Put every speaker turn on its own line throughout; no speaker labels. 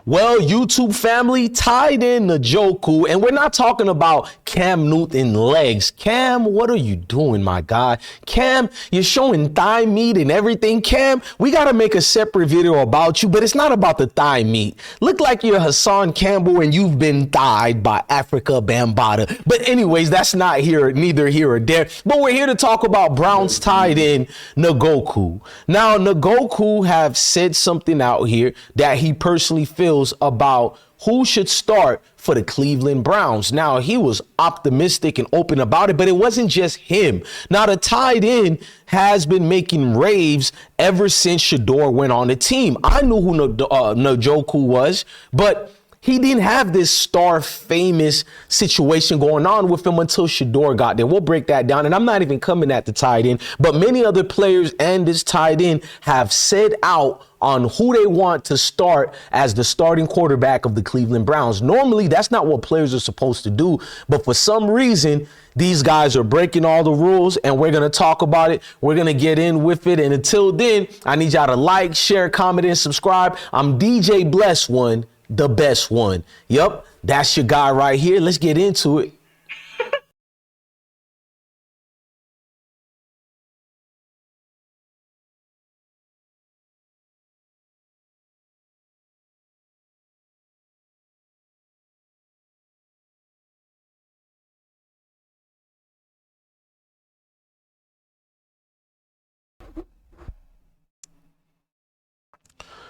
Well, YouTube family, tied in Njoku, and we're not talking about Cam Newton legs. Cam, what are you doing, my guy? Cam, you're showing thigh meat and everything. Cam, we got to make a separate video about you, but it's not about the thigh meat. Look like you're Hassan Campbell and you've been thighed by Africa Bambaataa. But anyways, that's not neither here or there. But we're here to talk about Browns tied in Njoku. Now, Njoku have said something out here that he personally feels about who should start for the Cleveland Browns. Now, he was optimistic and open about it, but it wasn't just him. Now, the tight end has been making raves ever since Shedeur went on the team. I knew who Njoku was, but he didn't have this star famous situation going on with him until Shedeur got there. We'll break that down. And I'm not even coming at the tight end, but many other players and this tight end have said out on who they want to start as the starting quarterback of the Cleveland Browns. Normally, that's not what players are supposed to do. But for some reason, these guys are breaking all the rules, and we're going to talk about it. We're going to get in with it. And until then, I need y'all to like, share, comment, and subscribe. I'm DJ Bless One, the best one. Yup, that's your guy right here. Let's get into it.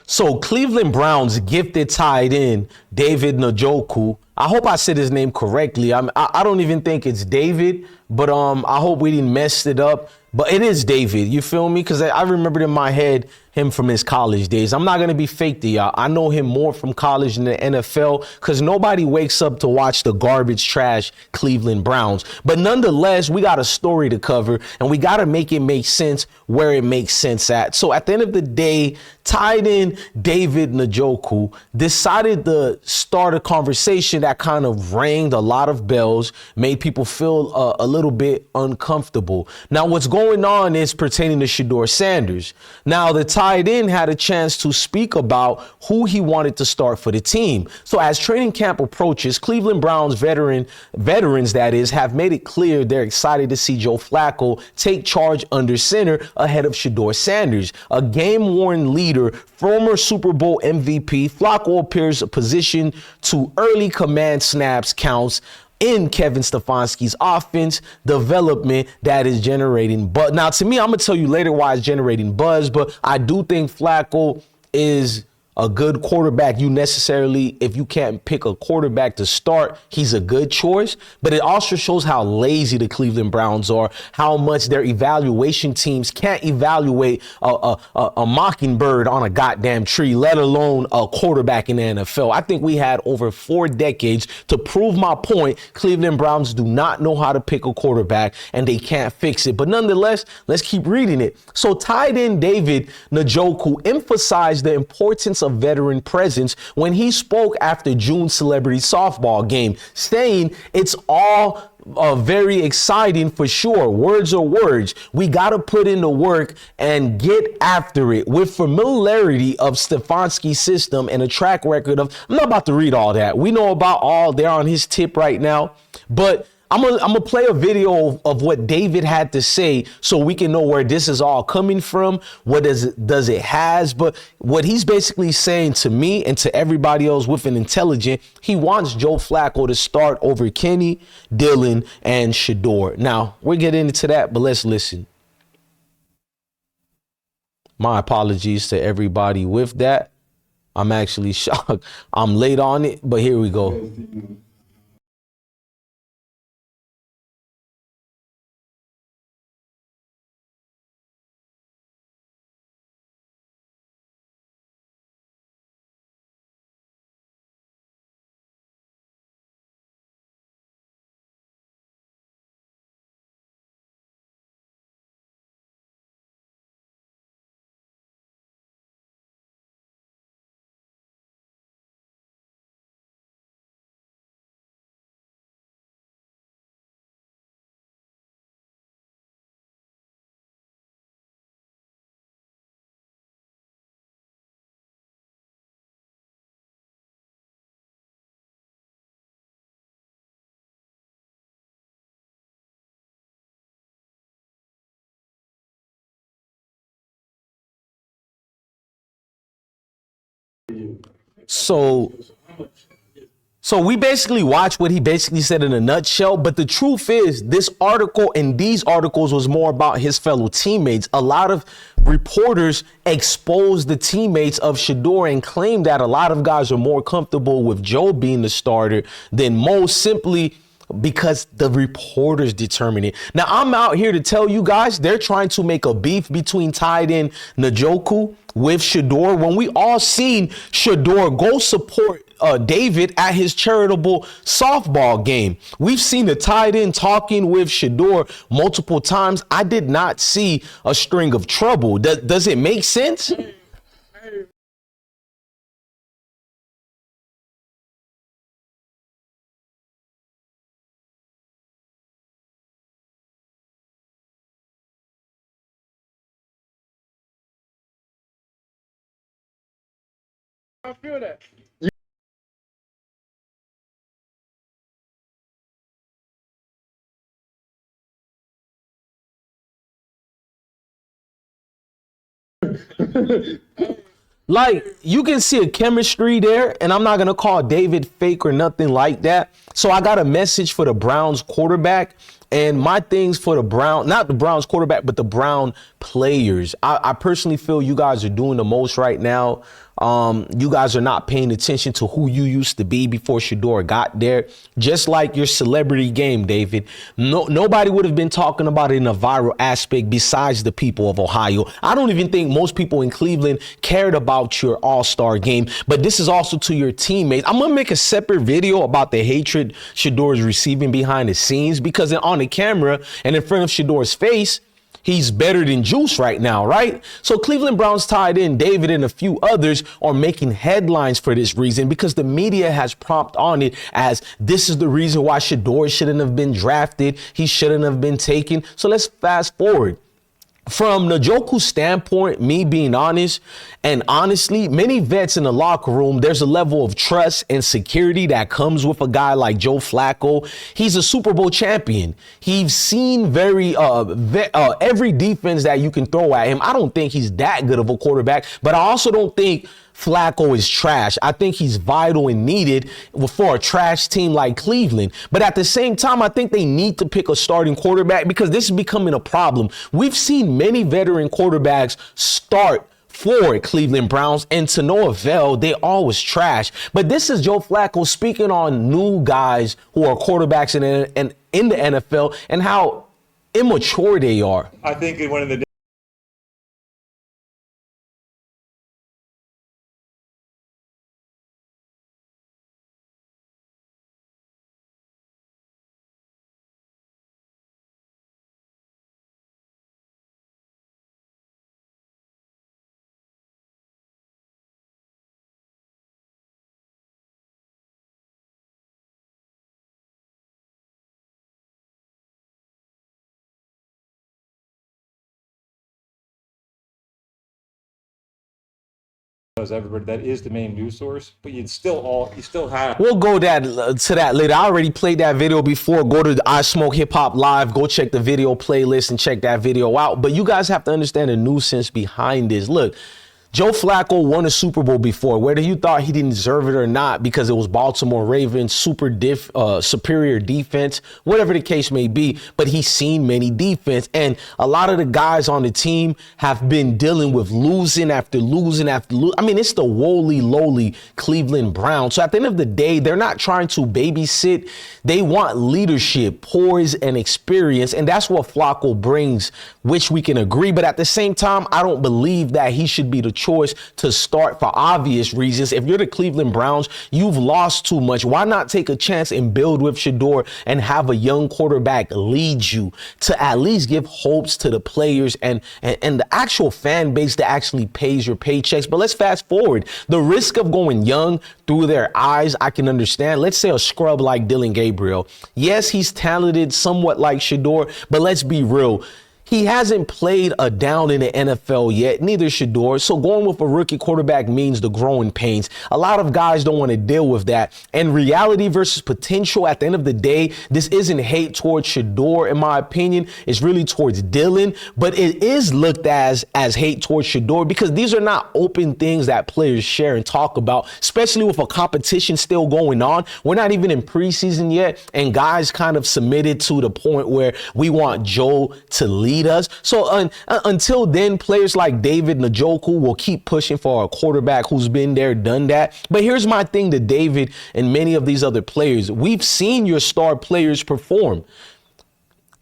So Cleveland Browns gifted tight end David Njoku. I hope I said his name correctly. I don't even think it's David, but I hope we didn't mess it up. But it is David. You feel me? Because I remembered in my head him from his college days. I'm not going to be fake to y'all. I know him more from college than the NFL because nobody wakes up to watch the garbage trash Cleveland Browns. But nonetheless, we got a story to cover and we got to make it make sense where it makes sense at. So at the end of the day, tight end David Njoku decided to start a conversation that kind of rang a lot of bells, made people feel a little bit uncomfortable. Now, what's going on is pertaining to Shedeur Sanders. Now, the tight end had a chance to speak about who he wanted to start for the team. So as training camp approaches, Cleveland Browns veterans that is, have made it clear they're excited to see Joe Flacco take charge under center ahead of Shedeur Sanders, a game-worn leader, former Super Bowl MVP. Flacco appears positioned to early command snaps counts in Kevin Stefanski's offense development that is generating buzz. Now, to me, I'm going to tell you later why it's generating buzz, but I do think Flacco is a good quarterback. If you can't pick a quarterback to start, he's a good choice. But it also shows how lazy the Cleveland Browns are, how much their evaluation teams can't evaluate a mockingbird on a goddamn tree, let alone a quarterback in the NFL. I think we had over 4 decades to prove my point. Cleveland Browns do not know how to pick a quarterback and they can't fix it. But nonetheless, let's keep reading it. So tight end David Njoku emphasized the importance of veteran presence when he spoke after June's celebrity softball game, saying it's all very exciting for sure. Words are words. We got to put in the work and get after it. With familiarity of Stefanski's system and a track record of, I'm not about to read all that. We know about all, they're on his tip right now, but I'm gonna play a video of what David had to say so we can know where this is all coming from. What does it has? But what he's basically saying to me and to everybody else with an intelligent, he wants Joe Flacco to start over Kenny, Dylan, and Shedeur. Now, we're getting into that, but let's listen. My apologies to everybody with that. I'm actually shocked. I'm late on it, but here we go. So So we basically watched what he basically said in a nutshell. But the truth is, this article and these articles was more about his fellow teammates. A lot of reporters exposed the teammates of Shedeur and claimed that a lot of guys are more comfortable with Joe being the starter than Mo, simply because the reporters determine it. Now, I'm out here to tell you guys, they're trying to make a beef between tight end Njoku with Shedeur, when we all seen Shedeur go support David at his charitable softball game. We've seen the tight end talking with Shedeur multiple times. I did not see a string of trouble. Does it make sense?
I feel that.
Like, you can see a chemistry there, and I'm not going to call David fake or nothing like that. So I got a message for the Browns quarterback, and my things for the not the Browns quarterback, but the Brown players. I personally feel you guys are doing the most right now. You guys are not paying attention to who you used to be before Shedeur got there. Just like your celebrity game, David. Nobody would have been talking about it in a viral aspect besides the people of Ohio. I don't even think most people in Cleveland cared about your all-star game. But this is also to your teammates. I'm going to make a separate video about the hatred Shedeur is receiving behind the scenes, because on the camera and in front of Shedeur's face, he's better than Juice right now, right? So Cleveland Browns tight end David and a few others are making headlines for this reason, because the media has propped on it as this is the reason why Shedeur shouldn't have been drafted. He shouldn't have been taken. So let's fast forward. From Njoku's standpoint, me being honest, and honestly, many vets in the locker room, there's a level of trust and security that comes with a guy like Joe Flacco. He's a Super Bowl champion. He's seen every defense that you can throw at him. I don't think he's that good of a quarterback, but I also don't think Flacco is trash. I think he's vital and needed for a trash team like Cleveland. But at the same time, I think they need to pick a starting quarterback, because this is becoming a problem. We've seen many veteran quarterbacks start for Cleveland Browns, and to no avail. They always trash. But this is Joe Flacco speaking on new guys who are quarterbacks in the NFL and how immature they are.
I think one of the everybody, that is the main news source, but you still have.
We'll go to that later. I already played that video before. Go to I Smoke Hip Hop Live. Go check the video playlist and check that video out. But you guys have to understand the nuisance behind this. Look, Joe Flacco won a Super Bowl before, whether you thought he didn't deserve it or not, because it was Baltimore Ravens, superior defense, whatever the case may be. But he's seen many defense, and a lot of the guys on the team have been dealing with losing after losing after losing. I mean, it's the woolly, lowly Cleveland Browns. So at the end of the day, they're not trying to babysit. They want leadership, poise, and experience, and that's what Flacco brings, which we can agree. But at the same time, I don't believe that he should be the choice to start for obvious reasons. If you're the Cleveland Browns, you've lost too much. Why not take a chance and build with Shedeur and have a young quarterback lead you to at least give hopes to the players and the actual fan base that actually pays your paychecks? But let's fast forward. The risk of going young through their eyes, I can understand. Let's say a scrub like Dylan Gabriel. Yes, he's talented, somewhat like Shedeur, but let's be real. He hasn't played a down in the NFL yet, neither Shedeur. So going with a rookie quarterback means the growing pains. A lot of guys don't want to deal with that. And reality versus potential, at the end of the day, this isn't hate towards Shedeur, in my opinion. It's really towards Dylan. But it is looked as hate towards Shedeur because these are not open things that players share and talk about, especially with a competition still going on. We're not even in preseason yet, and guys kind of submitted to the point where we want Joe to lead us. So until then, players like David Njoku will keep pushing for a quarterback who's been there, done that. But here's my thing to David and many of these other players. We've seen your star players perform,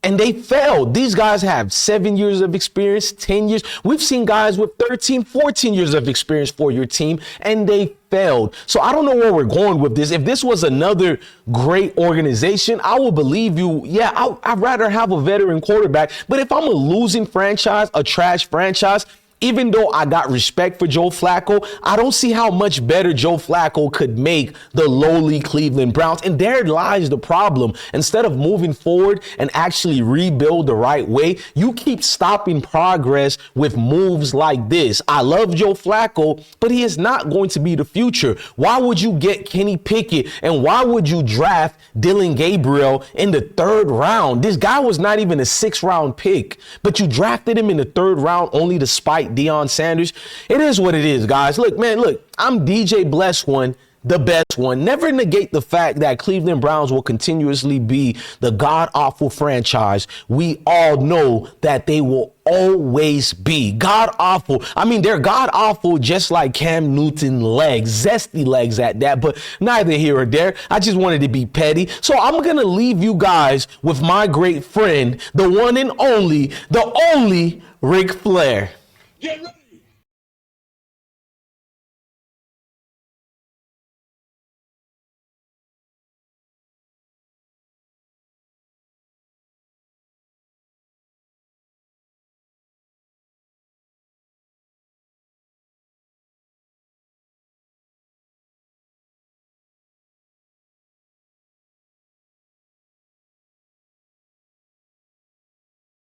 and they failed. These guys have 7 years of experience, 10 years. We've seen guys with 13, 14 years of experience for your team, and they failed. So I don't know where we're going with this. If this was another great organization, I will believe you. Yeah, I'd rather have a veteran quarterback. But if I'm a losing franchise, a trash franchise, even though I got respect for Joe Flacco, I don't see how much better Joe Flacco could make the lowly Cleveland Browns. And there lies the problem. Instead of moving forward and actually rebuild the right way, you keep stopping progress with moves like this. I love Joe Flacco, but he is not going to be the future. Why would you get Kenny Pickett? And why would you draft Dylan Gabriel in the 3rd round? This guy was not even a 6th round pick, but you drafted him in the 3rd round only to spite Deion Sanders. It is what it is, guys. Look, man, I'm DJ Bless One, the best one. Never negate the fact that Cleveland Browns will continuously be the god-awful franchise we all know that they will always be. God-awful. I mean, they're god-awful just like Cam Newton legs, zesty legs at that, but neither here or there. I just wanted to be petty. So I'm going to leave you guys with my great friend, the one and only, the only Ric Flair.
Get ready.